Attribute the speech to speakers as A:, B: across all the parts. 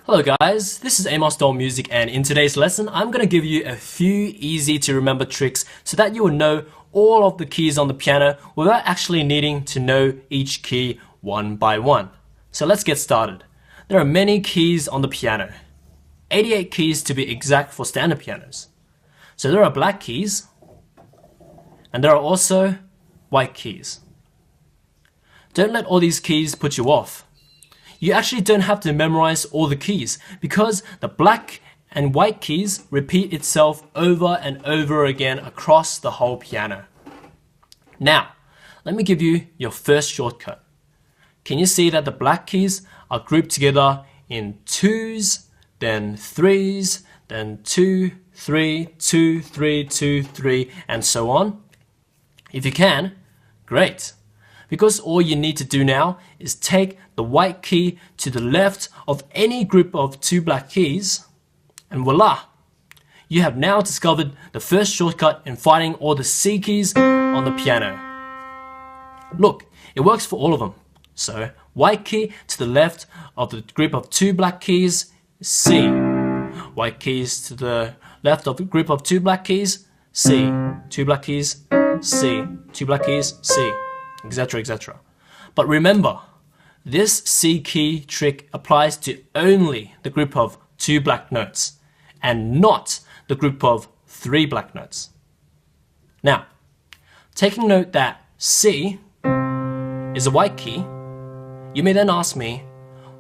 A: Hello guys, this is Amosdoll Music, and in today's lesson I'm going to give you a few easy to remember tricks so that you will know all of the keys on the piano without actually needing to know each key one by one. So let's get started. There are many keys on the piano, 88 keys to be exact for standard pianos. So there are black keys and there are also white keys. Don't let all these keys put you off. You actually don't have to memorize all the keys because the black and white keys repeat itself over and over again across the whole piano. Now, let me give you your first shortcut. Can you see that the black keys are grouped together in twos, then threes, then 2, 3, 2, 3, 2, 3, and so on? If you can, great. Because all you need to do now is take the white key to the left of any group of two black keys, and voila! You have now discovered the first shortcut in finding all the C keys on the piano. Look, it works for all of them. So, white key to the left of the group of two black keys, C. White keys to the left of the group of two black keys, C. Two black keys, C. Two black keys, C. Etc, etc. But remember, this C key trick applies to only the group of two black notes and not the group of three black notes. Now, taking note that C is a white key, you may then ask me,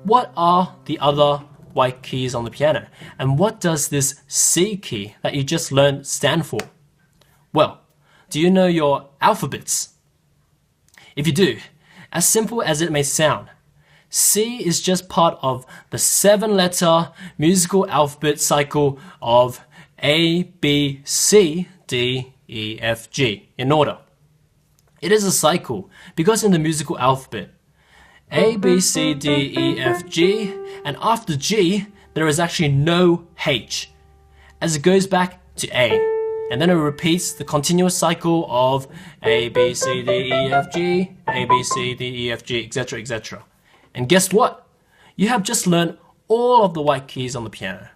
A: what are the other white keys on the piano? And what does this C key that you just learned stand for? Well, do you know your alphabets? If you do, as simple as it may sound, C is just part of the 7-letter musical alphabet cycle of A, B, C, D, E, F, G in order. It is a cycle because in the musical alphabet, A, B, C, D, E, F, G, and after G, there is actually no H, as it goes back to A. And then it repeats the continuous cycle of A, B, C, D, E, F, G, A, B, C, D, E, F, G, etc, etc. And guess what? You have just learned all of the white keys on the piano.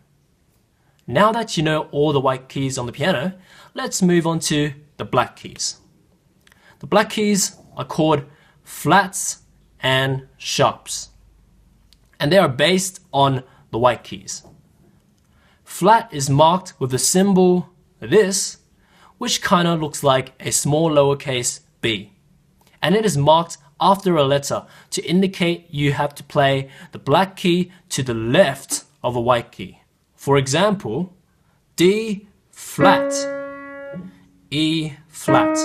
A: Now that you know all the white keys on the piano, let's move on to the black keys. The black keys are called flats and sharps, and they are based on the white keys. Flat is marked with the symbol this, which kinda looks like a small lowercase b, and it is marked after a letter to indicate you have to play the black key to the left of a white key. For example, D flat, E flat,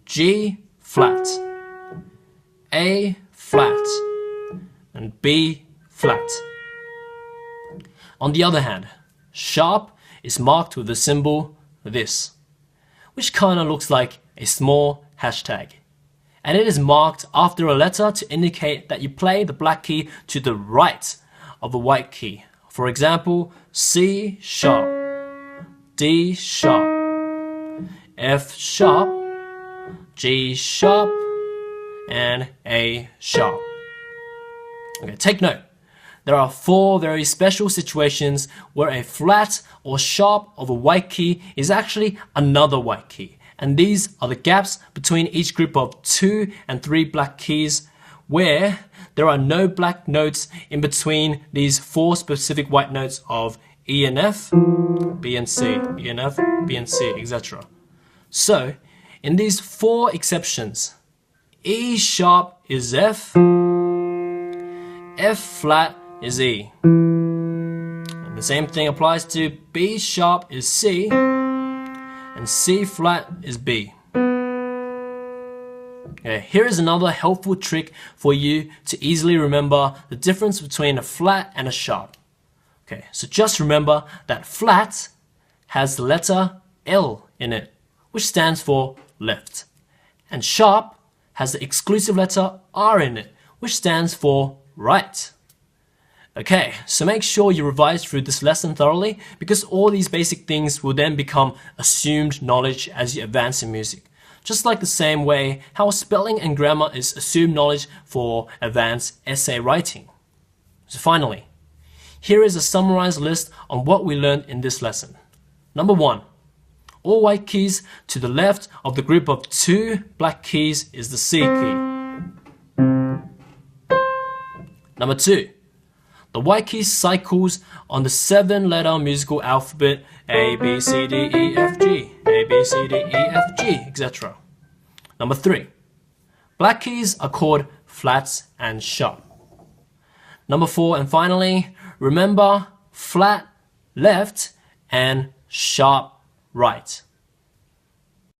A: G flat, A flat, and B flat. On the other hand, sharp is marked with the symbol this, which kinda looks like a small hashtag, and it is marked after a letter to indicate that you play the black key to the right of a white key. For example, C sharp, D sharp, F sharp, G sharp, and A sharp. Okay, take note. There are 4 very special situations where a flat or sharp of a white key is actually another white key. And these are the gaps between each group of 2 and 3 black keys where there are no black notes in between these 4 specific white notes of E and F, B and C, E and F, B and C, etc. So, in these 4 exceptions, E sharp is F, F flat is E. And the same thing applies to B sharp is C, and C flat is B. Okay, here is another helpful trick for you to easily remember the difference between a flat and a sharp. Okay, so just remember that flat has the letter L in it, which stands for left, and sharp has the exclusive letter R in it, which stands for right. Okay, so make sure you revise through this lesson thoroughly because all these basic things will then become assumed knowledge as you advance in music. Just like the same way how spelling and grammar is assumed knowledge for advanced essay writing. So finally, Here is a summarized list on what we learned in this lesson. Number 1. All white keys to the left of the group of 2 black keys is the C key. Number 2. The white key cycles on the 7-letter musical alphabet A, B, C, D, E, F, G, A, B, C, D, E, F, G, etc. Number 3. Black keys are called flats and sharp. Number 4, and finally, remember flat left and sharp right.